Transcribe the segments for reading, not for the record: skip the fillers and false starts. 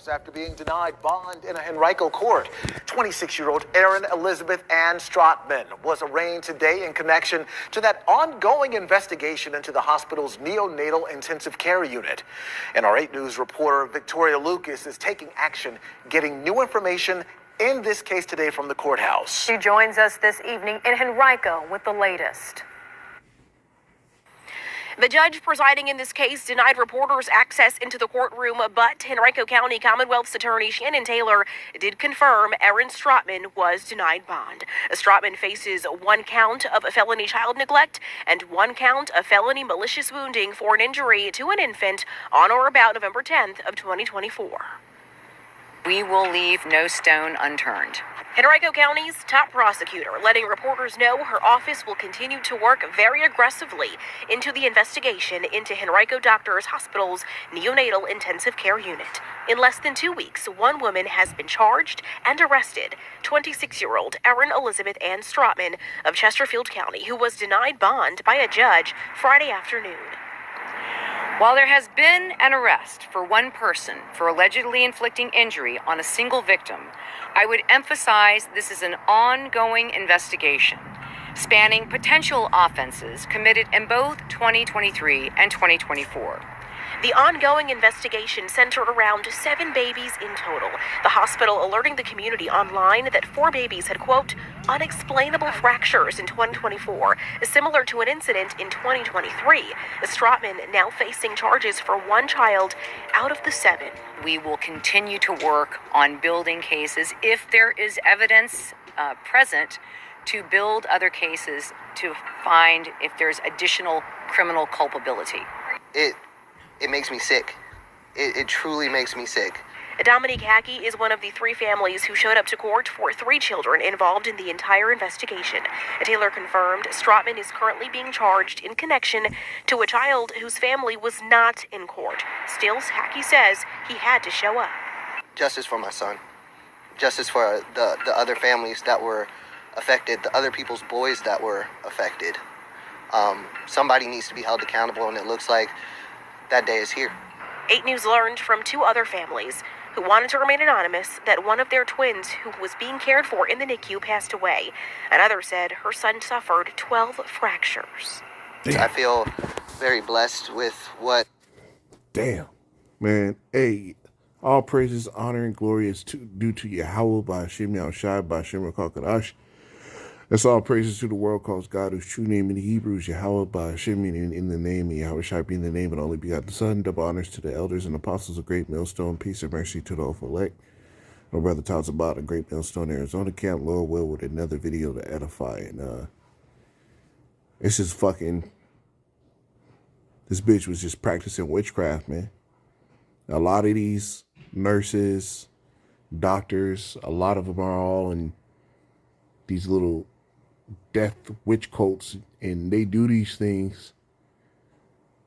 after being denied bond in a Henrico court. 26-year-old Erin Elizabeth Ann Strotman was arraigned today in connection to that ongoing investigation into the hospital's neonatal intensive care unit. And our 8 News reporter Victoria Lucas is taking action, getting new information in this case today from the courthouse. She joins us this evening in Henrico with the latest. The judge presiding in this case denied reporters access into the courtroom, but Henrico County Commonwealth's attorney Shannon Taylor did confirm Erin Strotman was denied bond. Strotman faces 1 count of felony child neglect and 1 count of felony malicious wounding for an injury to an infant on or about November 10th of 2024. We will leave no stone unturned. Henrico County's top prosecutor letting reporters know her office will continue to work very aggressively into the investigation into Henrico Doctors Hospital's neonatal intensive care unit. In less than 2 weeks, 1 woman has been charged and arrested, 26-year-old Erin Elizabeth Ann Strotman of Chesterfield County, who was denied bond by a judge Friday afternoon. While there has been an arrest for 1 person for allegedly inflicting injury on a single victim, I would emphasize this is an ongoing investigation spanning potential offenses committed in both 2023 and 2024. The ongoing investigation centered around 7 babies in total. The hospital alerting the community online that 4 babies had, quote, unexplainable fractures in 2024, similar to an incident in 2023. Strotman now facing charges for 1 child out of the 7. We will continue to work on building cases if there is evidence present to build other cases to find if there's additional criminal culpability. It makes me sick. It truly makes me sick. Dominique Hackey is one of the 3 families who showed up to court for 3 children involved in the entire investigation. Taylor confirmed Strotman is currently being charged in connection to a child whose family was not in court. Still, Hackey says he had to show up. Justice for my son. Justice for the other families that were affected, the other people's boys that were affected. Somebody needs to be held accountable, and it looks like that day is here. 8 News learned from 2 other families who wanted to remain anonymous that one of their twins who was being cared for in the NICU passed away. Another said her son suffered 12 fractures. I feel very blessed with what... Damn, man. Hey, all praises, honor, and glory is due to Yahweh by Hashem Yahushai by Hashem Rakakadash. That's all praises to the world calls God, whose true name in the Hebrew is Yahweh by Hashem, in the name of Yahushua being the name of the only begotten Son. Double honors to the elders and apostles of Great Millstone. Peace and mercy to the awful elect. My brother talks about a Great Millstone, Arizona camp. Lord will with another video to edify. And it's just fucking... This bitch was just practicing witchcraft, man. A lot of these nurses, doctors, a lot of them are all in these little death witch cults, and they do these things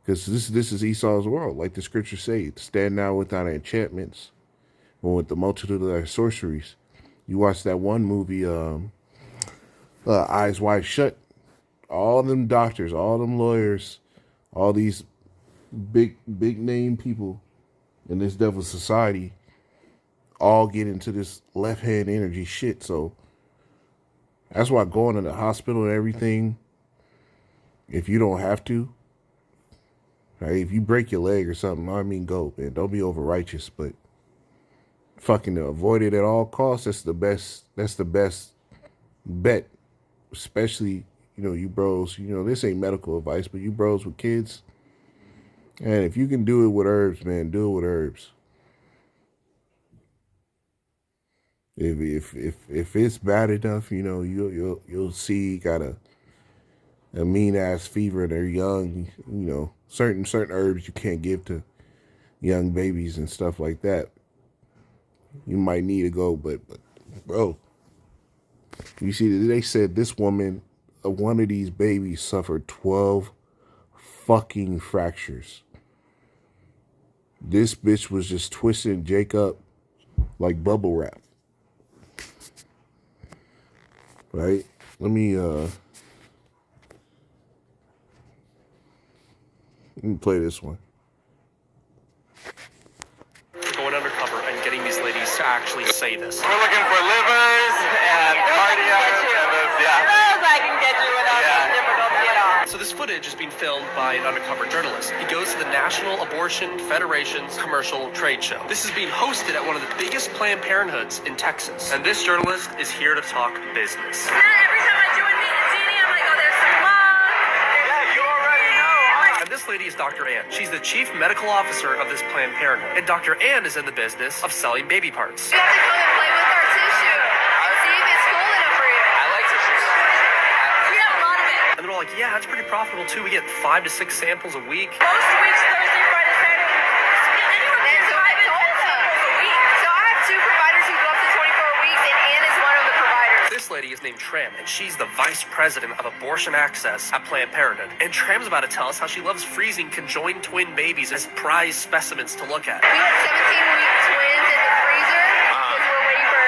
because this is Esau's world, like the scriptures say. Stand now without enchantments or with the multitude of their sorceries. You watch that one movie, Eyes Wide Shut. All them doctors, all them lawyers, all these big name people in this devil society all get into this left hand energy shit. So that's why going to the hospital and everything, if you don't have to, right? If you break your leg or something, I mean, go, man. Don't be over righteous, but fucking avoid it at all costs. That's the best bet. Especially, you bros, this ain't medical advice, but you bros with kids. And if you can do it with herbs, man, do it with herbs. If it's bad enough, you'll see you got a mean ass fever and they're young, certain herbs you can't give to young babies and stuff like that. You might need to go, but bro, you see, they said this woman, one of these babies suffered 12 fucking fractures. This bitch was just twisting Jake up like bubble wrap. Right? Let me play this one. going undercover and getting these ladies to actually say this. We're looking for livers and cardiac and I can get you without being difficult to get on. So this footage is being filmed by an undercover journalist. He goes to the National Abortion Federation's commercial trade show. This is being hosted at one of the biggest Planned Parenthoods in Texas. And this journalist is here to talk business. Every time I do a meet and Dini, I'm like, oh, there's some love. Yeah, you already know. And this lady is Dr. Ann. She's the chief medical officer of this Planned Parenthood. And Dr. Ann is in the business of selling baby parts. You have to come and play with our tissue and see if it's cool enough for you. I like tissue. We have a lot of it. And they're all like, yeah, that's pretty profitable too. We get 5 to 6 samples a week. Most weeks, Thursday, Friday, Saturday. Anywhere from 5 and 10 samples a week. So I have 2 providers who go up to 24 weeks, and Ann is one of the providers. This lady is named Tram, and she's the vice president of abortion access at Planned Parenthood. And Tram's about to tell us how she loves freezing conjoined twin babies as prize specimens to look at. We had 17-week twins in the freezer because we're waiting for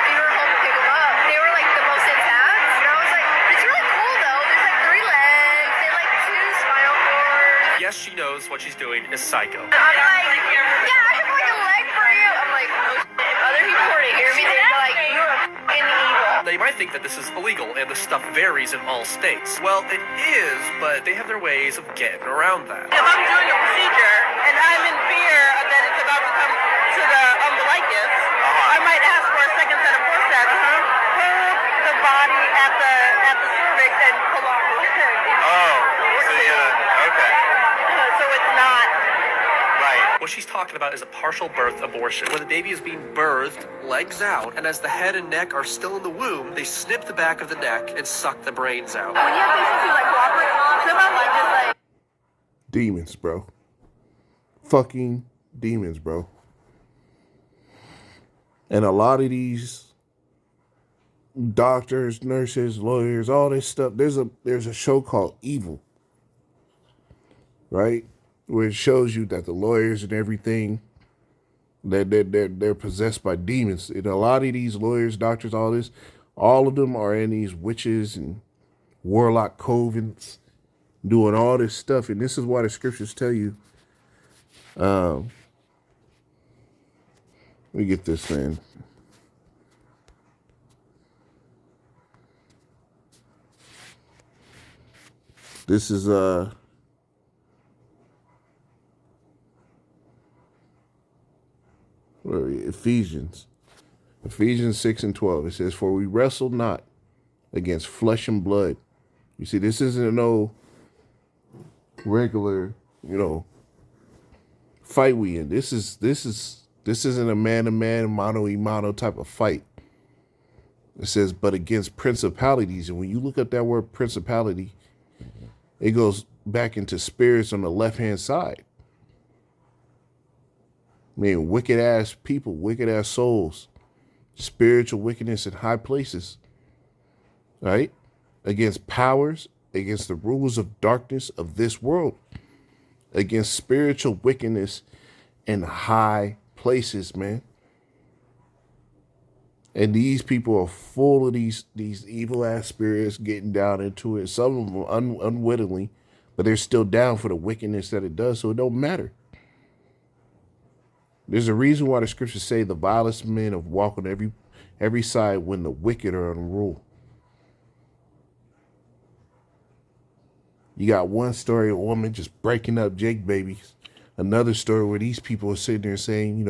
funeral home to pick them up. They were like the most intact. And I was like, it's really cool though. There's like 3 legs and like 2 spinal cords. Yes, she knows what she's doing is psycho. I'm like, yeah, I have like a leg for you. I'm like, oh shit. If other people were to hear me, they'd be like, you're a fucking evil. They might think that this is illegal and the stuff varies in all states. Well, it is, but they have their ways of getting around that. If I'm doing a procedure and I'm in fear that it's about to come to the umbilicus, I might ask for a second set of forceps. Pull the body at the cervix and pull off the cervix. Oh, so okay. So it's not. Right. What she's talking about is a partial birth abortion, where the baby is being birthed, legs out, and as the head and neck are still in the womb, they snip the back of the neck and suck the brains out. When you have patients who like cooperate, some of them just like. Demons, bro. Fucking demons, bro. And a lot of these doctors, nurses, lawyers, all this stuff, there's a show called Evil, right? Where it shows you that the lawyers and everything, they're possessed by demons. And a lot of these lawyers, doctors, all of them are in these witches and warlock covens doing all this stuff. And this is why the scriptures tell you, let me get this, man. This is Ephesians 6:12. It says, "For we wrestle not against flesh and blood." You see, this isn't no regular, fight we in. This isn't a man-to-man, mano-a-mano type of fight. It says, but against principalities. And when you look up that word principality, it goes back into spirits on the left-hand side. I mean, wicked-ass people, wicked-ass souls, spiritual wickedness in high places, right? Against powers, against the rulers of darkness of this world, against spiritual wickedness in high places, man. And these people are full of these evil-ass spirits getting down into it. Some of them unwittingly, but they're still down for the wickedness that it does, so it don't matter. There's a reason why the scriptures say the vilest men of walk on every side when the wicked are on rule. You got one story, a woman just breaking up Jake babies. Another story where these people are sitting there saying,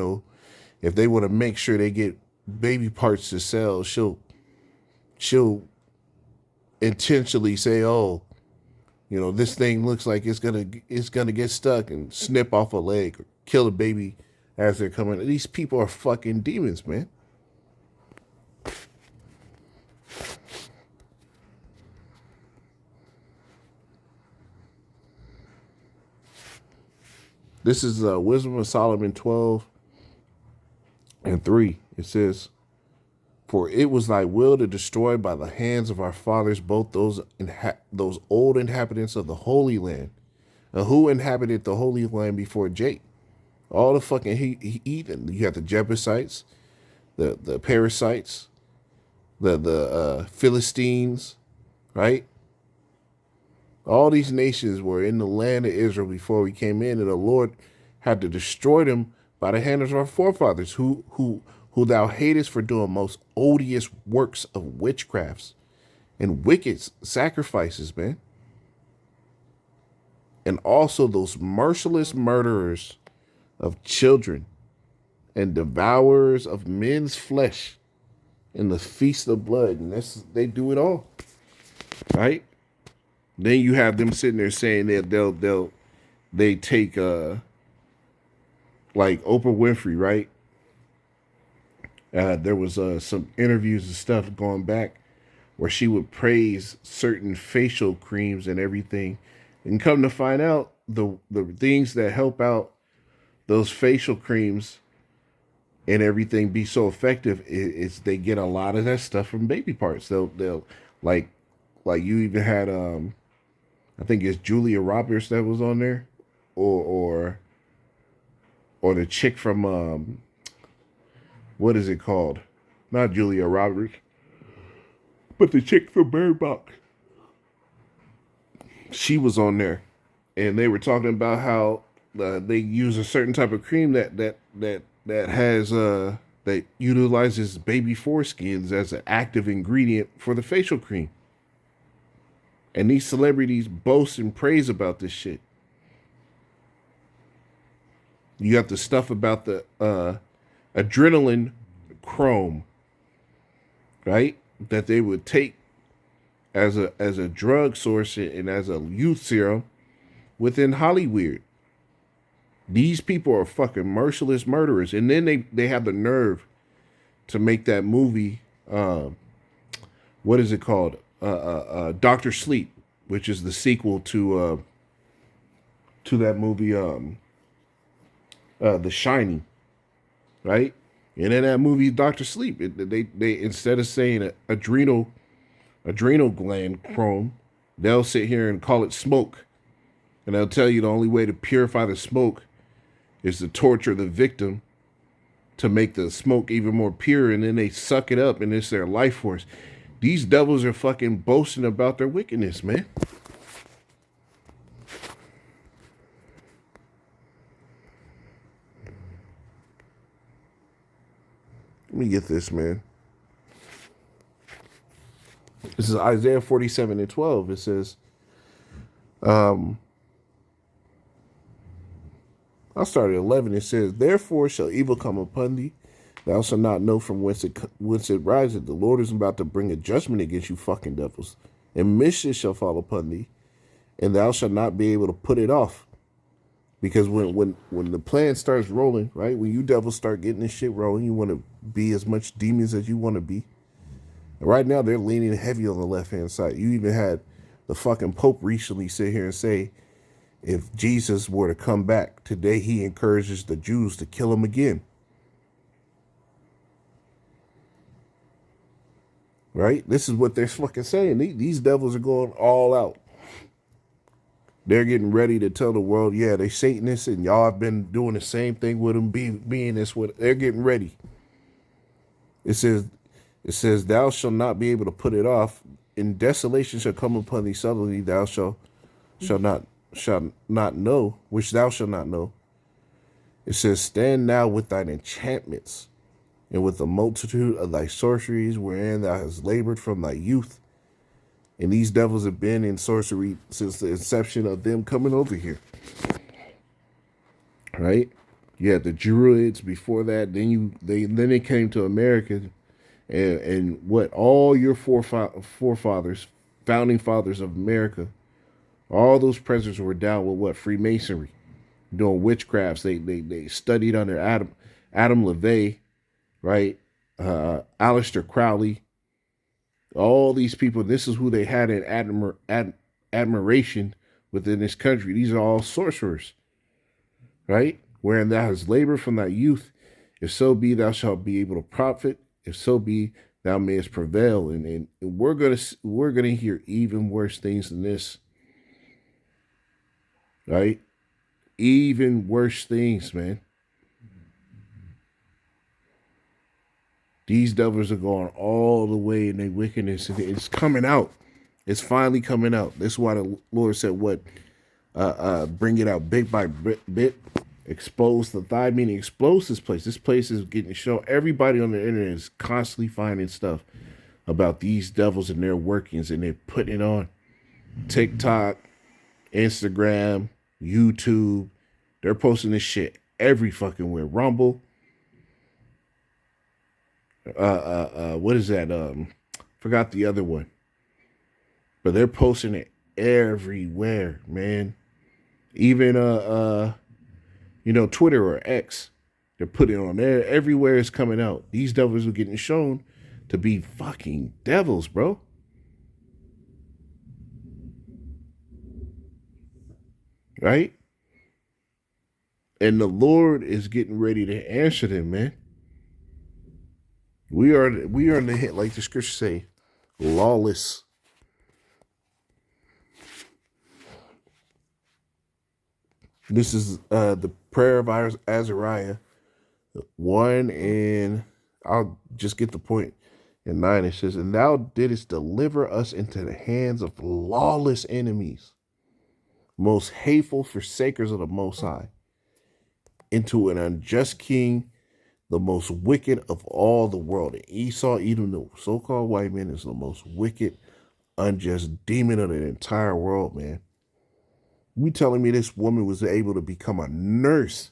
if they want to make sure they get baby parts to sell, she'll intentionally say, this thing looks like it's gonna get stuck, and snip off a leg or kill a baby as they're coming. These people are fucking demons, man. This is Wisdom of Solomon 12:3. It says, "For it was thy will to destroy by the hands of our fathers both those old inhabitants of the Holy Land." And who inhabited the Holy Land before Jake? All the fucking heathen. You have the Jebusites, the Parasites, the Philistines, right? All these nations were in the land of Israel before we came in, and the Lord had to destroy them by the hand of our forefathers, who thou hatest for doing most odious works of witchcrafts and wicked sacrifices, man. And also those merciless murderers of children and devourers of men's flesh in the feast of blood. And they do it all. Right? Then you have them sitting there saying that they take like Oprah Winfrey, right? There was some interviews and stuff going back where she would praise certain facial creams and everything, and come to find out the things that help out those facial creams and everything be so effective is they get a lot of that stuff from baby parts. They'll like you even had I think it's Julia Roberts that was on there, or the chick from what is it called? Not Julia Roberts, but the chick from Bird Box. She was on there, and they were talking about how they use a certain type of cream that has that utilizes baby foreskins as an active ingredient for the facial cream. And these celebrities boast and praise about this shit. You got the stuff about the adrenaline chrome, right? That they would take as a drug source and as a youth serum within Hollywood. These people are fucking merciless murderers. And then they have the nerve to make that movie, what is it called? Dr. Sleep, which is the sequel to that movie, The Shining, right? And in that movie, Dr. Sleep, they instead of saying adrenal gland chrome, they'll sit here and call it smoke. And they'll tell you the only way to purify the smoke is to torture the victim to make the smoke even more pure, and then they suck it up and it's their life force. These devils are fucking boasting about their wickedness, man. Let me get this, man. This is Isaiah 47:12. It says, I'll start at 11. It says, therefore shall evil come upon thee. Thou shalt not know from whence it riseth. The Lord is about to bring a judgment against you fucking devils. And mischief shall fall upon thee, and thou shalt not be able to put it off. Because when the plan starts rolling, right? When you devils start getting this shit rolling, you want to be as much demons as you want to be. And right now, they're leaning heavy on the left-hand side. You even had the fucking Pope recently sit here and say, if Jesus were to come back today, he encourages the Jews to kill him again. Right? This is what they're fucking saying. These devils are going all out. They're getting ready to tell the world, yeah, they Satanists and y'all have been doing the same thing with them, being this with. They're getting ready. It says, thou shalt not be able to put it off. And desolation shall come upon thee suddenly. Thou shalt not know, which thou shalt not know. It says, stand now with thine enchantments and with the multitude of thy sorceries wherein thou hast labored from thy youth. And these devils have been in sorcery since the inception of them coming over here. Right? You had the Druids before that. Then they came to America, and what all your forefathers, founding fathers of America, all those presidents were down with what? Freemasonry, doing witchcrafts. They studied under Adam LaVey, right? Aleister Crowley. All these people, this is who they had in admiration within this country. These are all sorcerers, right? Wherein thou hast labored from thy youth, if so be thou shalt be able to profit, if so be thou mayest prevail. And we're gonna hear even worse things than this, right? Even worse things, man. These devils are going all the way in their wickedness. It's coming out. It's finally coming out. That's why the Lord said, what? Bring it out bit by bit. Expose the thigh, meaning expose this place. This place is getting shown. Everybody on the internet is constantly finding stuff about these devils and their workings, and they're putting it on TikTok, Instagram, YouTube. They're posting this shit every fucking where. Rumble. What is that? Forgot the other one. But they're posting it everywhere, man. Even Twitter or X, they're putting it on there. Everywhere it's coming out. These devils are getting shown to be fucking devils, bro. Right? And the Lord is getting ready to answer them, man. We are in the hit, like the scriptures say, lawless. This is the prayer of Azariah 1, and I'll just get the point. In 9, it says, "And thou didst deliver us into the hands of lawless enemies, most hateful forsakers of the Most High, into an unjust king, the most wicked of all the world." And Esau, Edom, the so-called white man, is the most wicked, unjust demon of the entire world, man. You telling me this woman was able to become a nurse,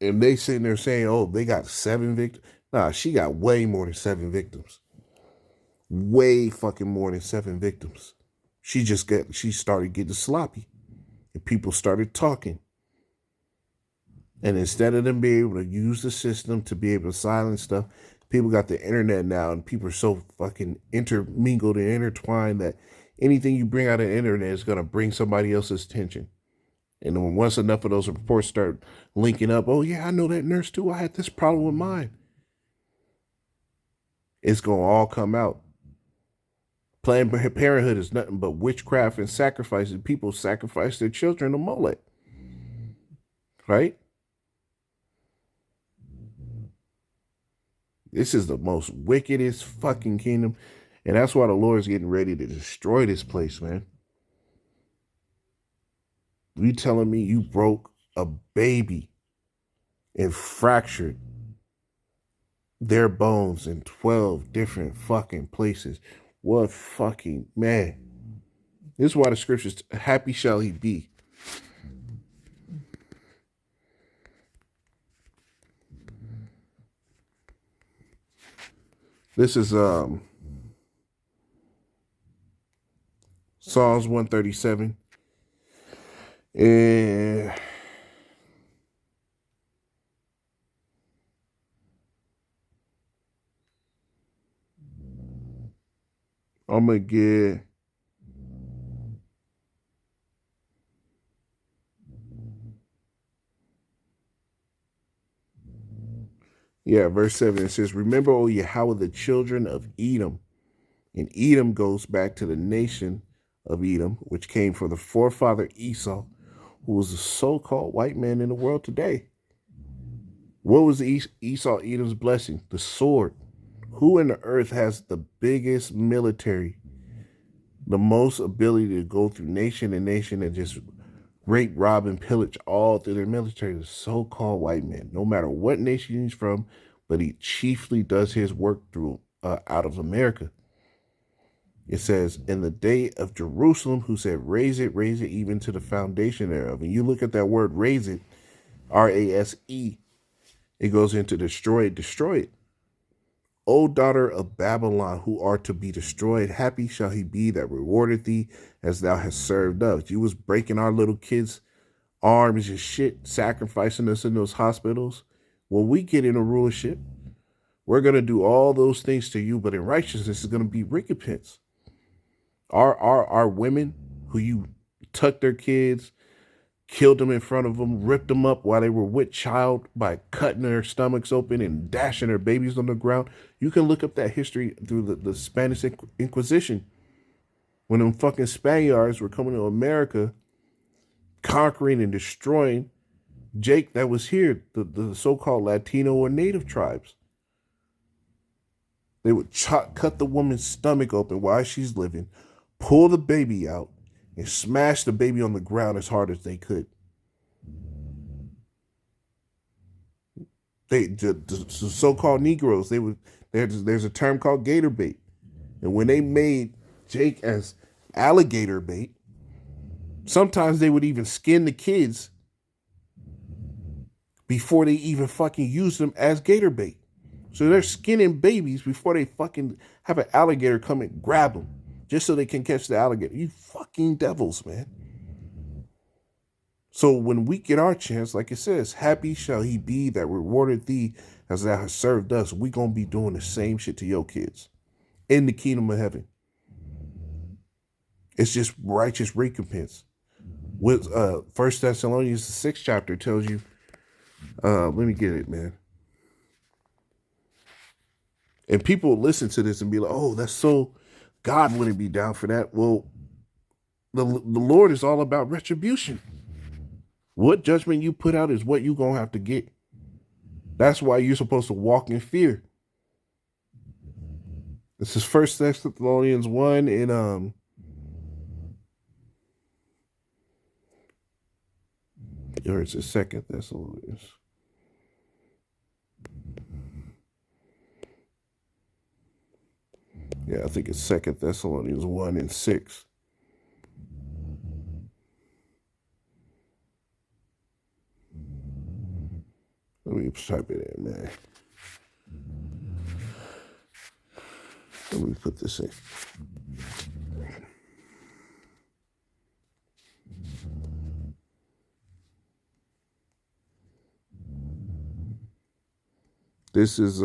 and they sitting there saying, "Oh, they got 7 victims." Nah, she got way more than 7 victims. Way fucking more than 7 victims. She started getting sloppy, and people started talking. And instead of them being able to use the system to be able to silence stuff, people got the internet now, and people are so fucking intermingled and intertwined that anything you bring out of the internet is going to bring somebody else's attention. And then once enough of those reports start linking up, "Oh yeah, I know that nurse too. I had this problem with mine." It's going to all come out. Planned Parenthood is nothing but witchcraft and sacrifices. People sacrifice their children to Molech. Right? This is the most wickedest fucking kingdom. And that's why the Lord's getting ready to destroy this place, man. You telling me you broke a baby and fractured their bones in 12 different fucking places? What fucking man. This is why the scriptures, happy shall he be. This is Psalms 137. And I'm going to get verse 7. It says, "Remember, O Yahweh, the children of Edom." And Edom goes back to the nation of Edom, which came from the forefather Esau, who was the so-called white man in the world today. What was Esau, Edom's blessing? The sword. Who in the earth has the biggest military, the most ability to go through nation and nation and just rape, rob, and pillage all through their military? The so-called white man. No matter what nation he's from, but he chiefly does his work through out of America. It says, "In the day of Jerusalem, who said, raise it even to the foundation thereof." And you look at that word, raise it, R-A-S-E. It goes into destroy it. "O daughter of Babylon, who are to be destroyed, happy shall he be that rewarded thee as thou hast served us." You was breaking our little kids' arms and shit, sacrificing us in those hospitals. When we get in a rulership, we're going to do all those things to you, but in righteousness is going to be recompense. Our women who you took their kids, killed them in front of them, ripped them up while they were with child by cutting their stomachs open and dashing their babies on the ground. You can look up that history through the Spanish Inquisition. When them fucking Spaniards were coming to America, conquering and destroying Jake that was here, the so-called Latino or native tribes. They would cut the woman's stomach open while she's living, pull the baby out, and smash the baby on the ground as hard as they could. the so-called Negroes, there's a term called gator bait. And when they made Jake as alligator bait, sometimes they would even skin the kids before they even fucking use them as gator bait. So they're skinning babies before they fucking have an alligator come and grab them just so they can catch the alligator. You fucking devils, man. So when we get our chance, like it says, happy shall he be that rewarded thee as thou hast served us. We gonna be doing the same shit to your kids in the kingdom of heaven. It's just righteous recompense. With 1 Thessalonians, the 6th chapter tells you, let me get it, man. And people listen to this and be like, oh, that's so, God wouldn't be down for that. Well, the Lord is all about retribution. What judgment you put out is what you're going to have to get. That's why you're supposed to walk in fear. This is 1 Thessalonians 1 and or it's the 2 Thessalonians. Yeah, I think it's 2 Thessalonians 1 and 6. Let me type it in, man. Let me put this in. This is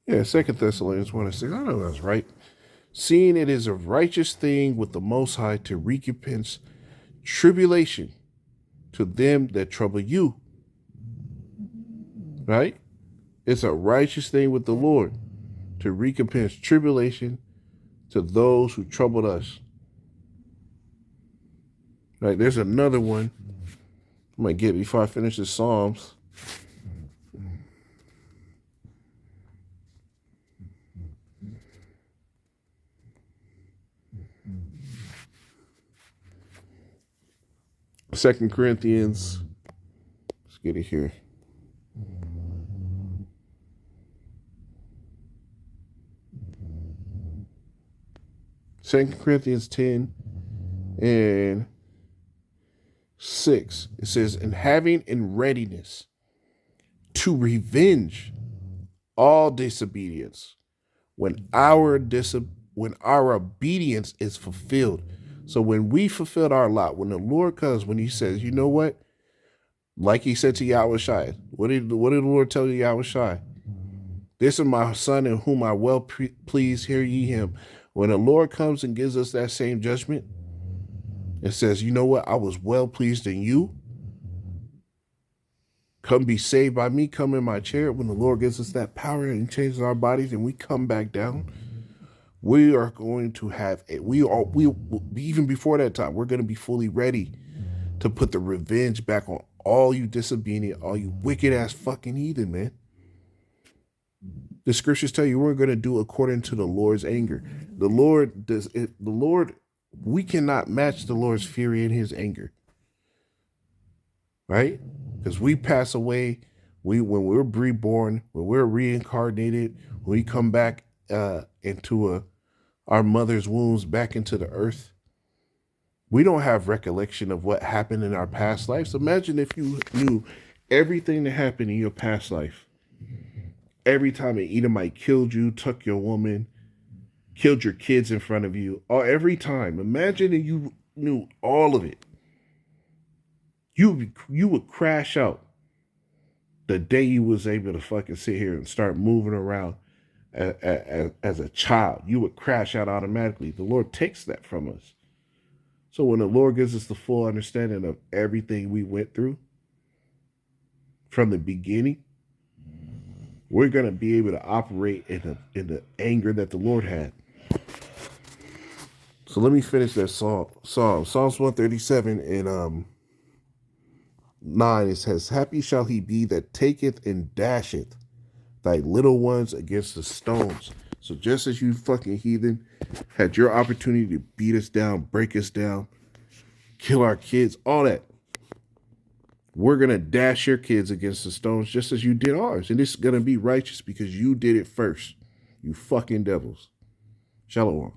yeah, 2 Thessalonians 1 and 6. I know that's right. Seeing it is a righteous thing with the Most High to recompense tribulation to them that trouble you. Right? It's a righteous thing with the Lord to recompense tribulation to those who troubled us. Right? There's another one I might get before I finish the Psalms. Second Corinthians. Let's get it here. Second Corinthians 10 and 6. It says, and having in readiness to revenge all disobedience when our obedience is fulfilled. So when we fulfilled our lot, when the Lord comes, when he says, you know what? Like he said to Yahushua, what did the Lord tell Yahushua? This is my son in whom I well please, hear ye him. When the Lord comes and gives us that same judgment, it says, you know what? I was well pleased in you. Come be saved by me. Come in my chair. When the Lord gives us that power and changes our bodies and we come back down, we are going to have even before that time, we're going to be fully ready to put the revenge back on all you disobedient, all you wicked ass fucking heathen, man. The scriptures tell you we're going to do according to the Lord's anger. We cannot match the Lord's fury and his anger. Right? Because we pass away, when we're reborn, when we're reincarnated, when we come back into our mother's wombs back into the earth, we don't have recollection of what happened in our past lives. Imagine if you knew everything that happened in your past life. Every time an Edomite killed you, took your woman, killed your kids in front of you, or every time. Imagine that you knew all of it. You would crash out the day you was able to fucking sit here and start moving around as a child. You would crash out automatically. The Lord takes that from us. So when the Lord gives us the full understanding of everything we went through from the beginning, we're going to be able to operate in the anger that the Lord had. So let me finish that psalm. Psalms 137 and 9, it says, happy shall he be that taketh and dasheth thy little ones against the stones. So just as you fucking heathen had your opportunity to beat us down, break us down, kill our kids, all that, we're going to dash your kids against the stones just as you did ours. And it's going to be righteous because you did it first. You fucking devils. Shalom.